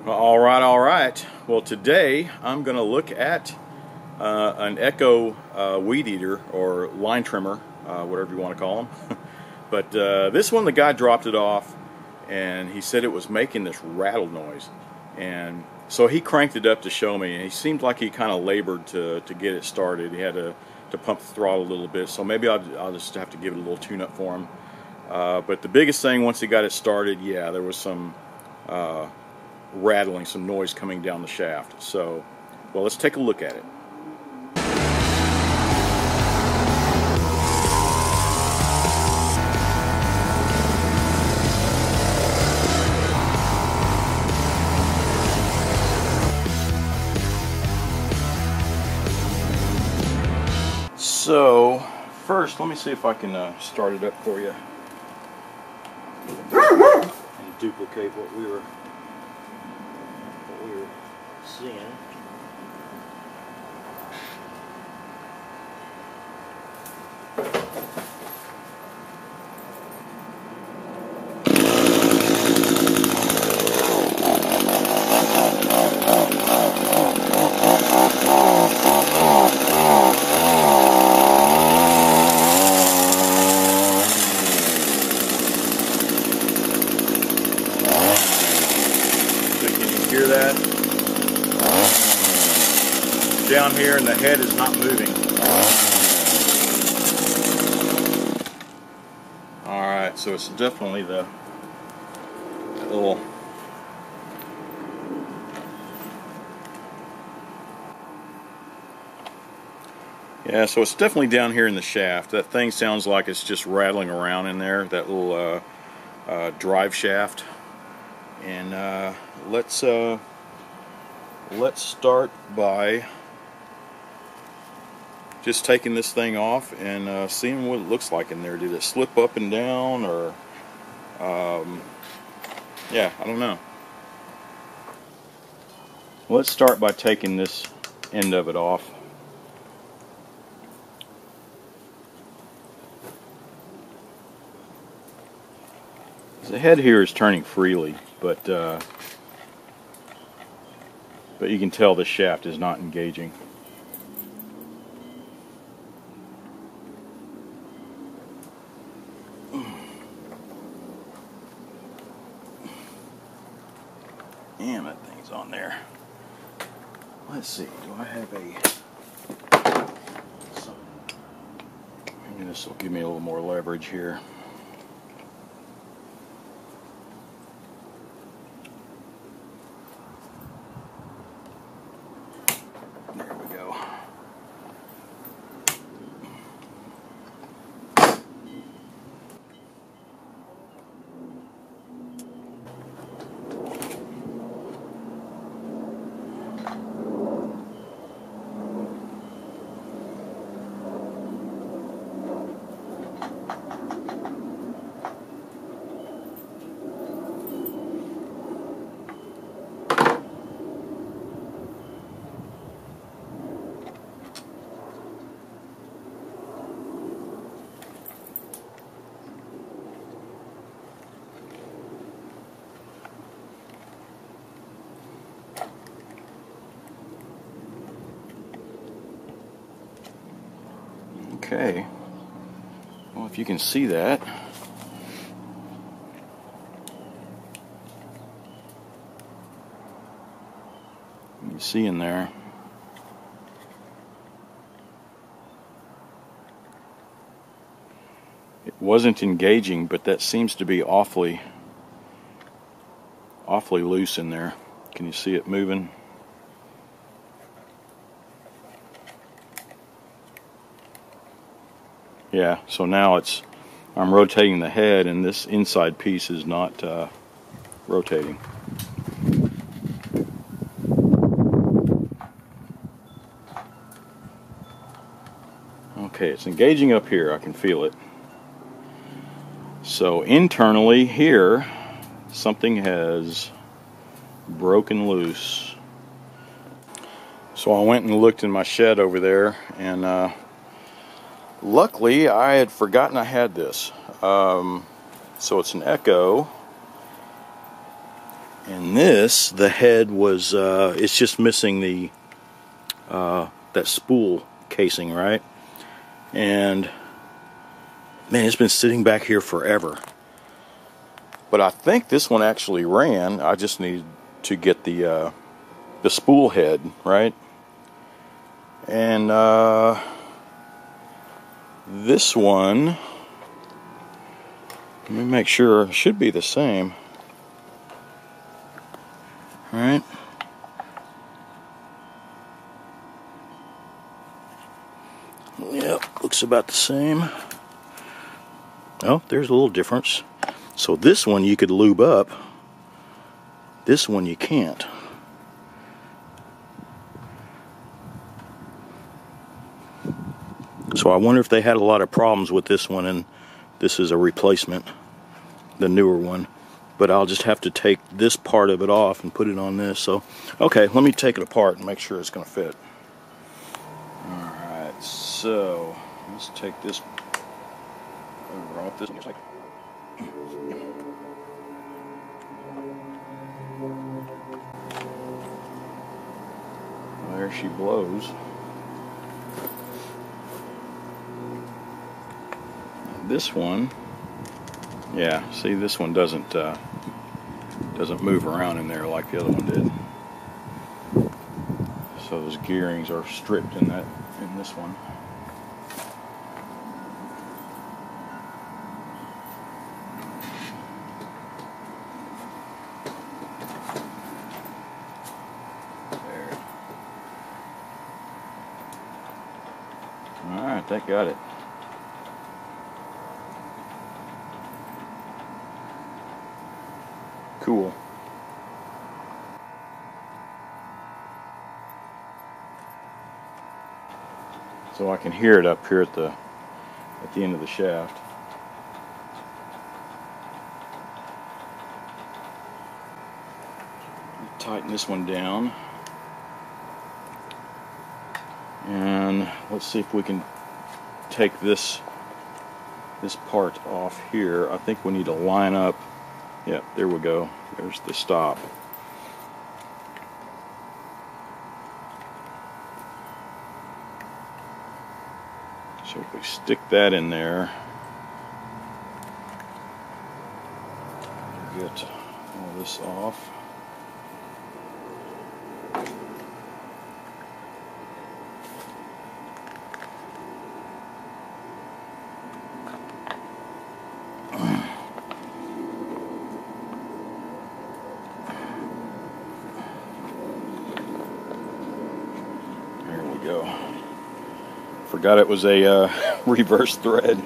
All right, all right. Well, today I'm going to look at an Echo weed eater or line trimmer, whatever you want to call them. But this one, the guy dropped it off, and he said it was making this rattle noise. And so he cranked it up to show me, and he seemed like he kind of labored to get it started. He had to pump the throttle a little bit, so maybe I'll just have to give it a little tune-up for him. But the biggest thing, once he got it started, yeah, there was some rattling, some noise coming down the shaft. So, well, let's take a look at it. So, first, let me see if I can start it up for you and duplicate what we were seeing. Hear that? Down here, and the head is not moving. Alright, so it's definitely that little yeah, so it's definitely down here in the shaft. That thing sounds like it's just rattling around in there, that little drive shaft. And let's start by just taking this thing off and seeing what it looks like in there. Did it slip up and down, or yeah, I don't know. Let's start by taking this end of it off. The head here is turning freely, but you can tell the shaft is not engaging. Damn, that thing's on there. Let's see, do I have maybe this will give me a little more leverage here. There we go. Okay, well, if you can see that, you can see in there, it wasn't engaging, but that seems to be awfully loose in there. Can you see it moving? Yeah, so now I'm rotating the head, and this inside piece is not rotating. Okay, it's engaging up here. I can feel it. So internally here, something has broken loose. So I went and looked in my shed over there, and luckily I had forgotten I had this. So it's an Echo And this, the head was, it's just missing the that spool casing, right? And man, it's been sitting back here forever. But I think this one actually ran. I just needed to get the spool head, right? And this one, let me make sure, it should be the same. All right. Yep, looks about the same. Oh, there's a little difference. So this one you could lube up. This one you can't. So I wonder if they had a lot of problems with this one and this is a replacement, the newer one. But I'll just have to take this part of it off and put it on this. So, okay, let me take it apart and make sure it's going to fit. Alright, so let's take this over off this one. Just like, there she blows. This one, yeah, see, this one doesn't move around in there like the other one did. So those gearings are stripped in this one. There. All right, that got it. Cool. So I can hear it up here at the end of the shaft. Tighten this one down. And let's see if we can take this part off here. I think we need to line up. Yep, there we go. There's the stop. So if we stick that in there, get all this off. Go. Forgot it was a reverse thread.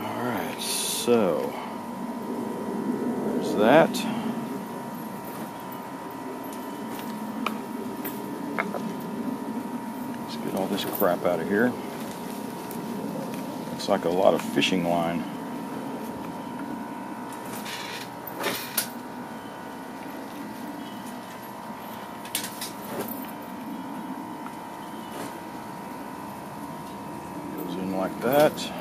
Alright, so there's that. Let's get all this crap out of here. Looks like a lot of fishing line. Goes in like that.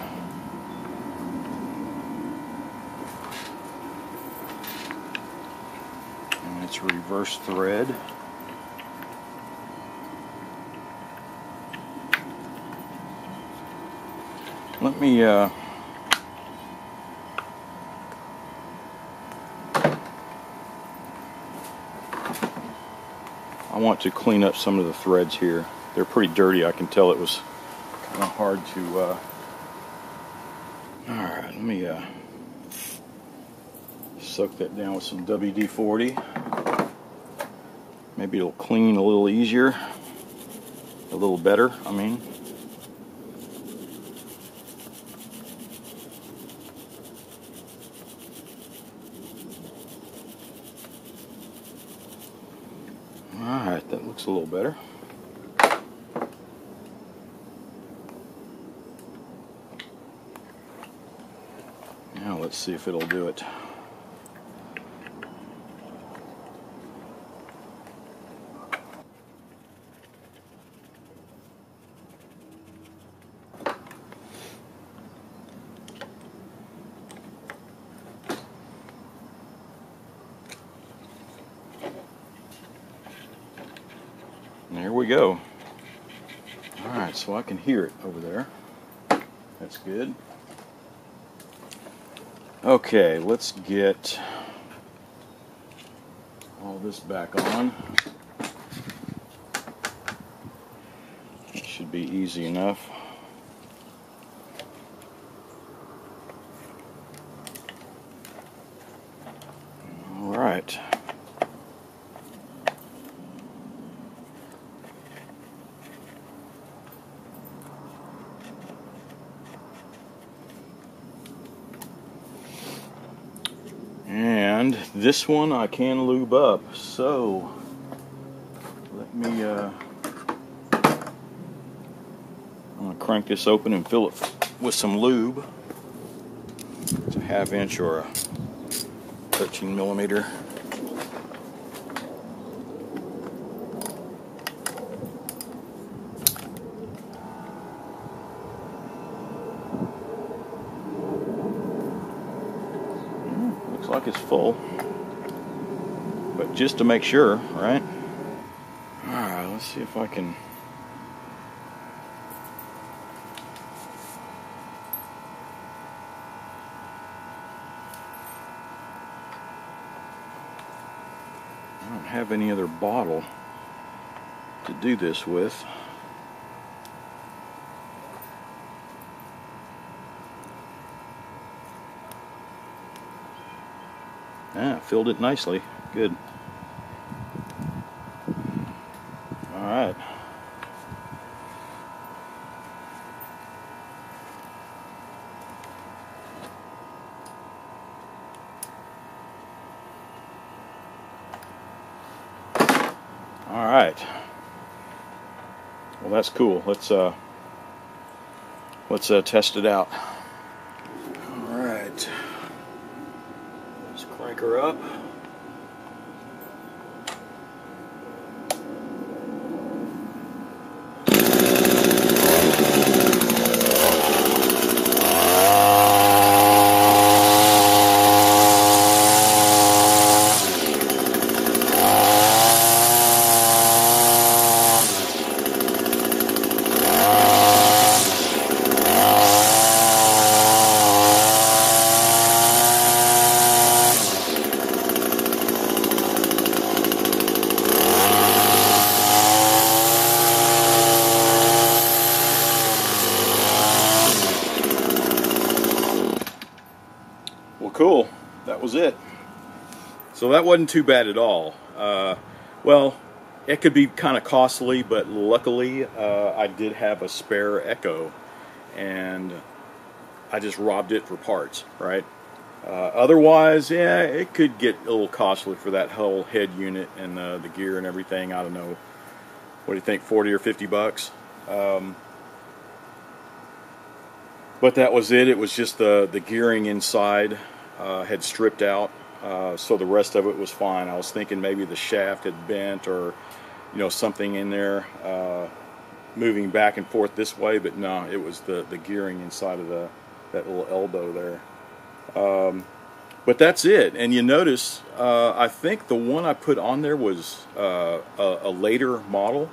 And it's reverse thread. Let me I want to clean up some of the threads here. They're pretty dirty. I can tell it was kind of hard to alright, let me soak that down with some WD-40. Maybe it'll clean a little easier, a little better, I mean. Alright, that looks a little better. Now let's see if it'll do it. we go. Alright, so I can hear it over there. That's good. Okay, let's get all this back on. It should be easy enough. Alright. And this one I can lube up, so let me I'm going to crank this open and fill it with some lube. It's a 1/2 inch or a 13 millimeter. Looks like it's full, but just to make sure, right? Alright, let's see if I can I don't have any other bottle to do this with. Filled it nicely. Good. Alright. Alright. Well, that's cool. Let's test it out. Alright. Let's crank her up. Well, cool. That was it. So that wasn't too bad at all. Well, it could be kind of costly, but luckily I did have a spare Echo, and I just robbed it for parts, right? Otherwise, yeah, it could get a little costly for that whole head unit and the gear and everything. I don't know. What do you think, 40 or 50 bucks? But that was it. It was just the gearing inside had stripped out, so the rest of it was fine. I was thinking maybe the shaft had bent, or something in there moving back and forth this way, but no, it was the gearing inside of that little elbow there. But that's it. And you notice, I think the one I put on there was a later model.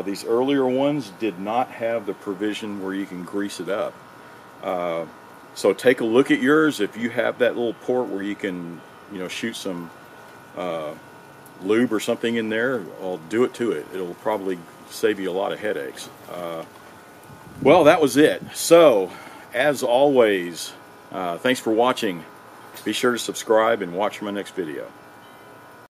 These earlier ones did not have the provision where you can grease it up. So take a look at yours. If you have that little port where you can, shoot some lube or something in there, I'll do it to it. It'll probably save you a lot of headaches. Well, that was it. So, as always, thanks for watching. Be sure to subscribe and watch my next video.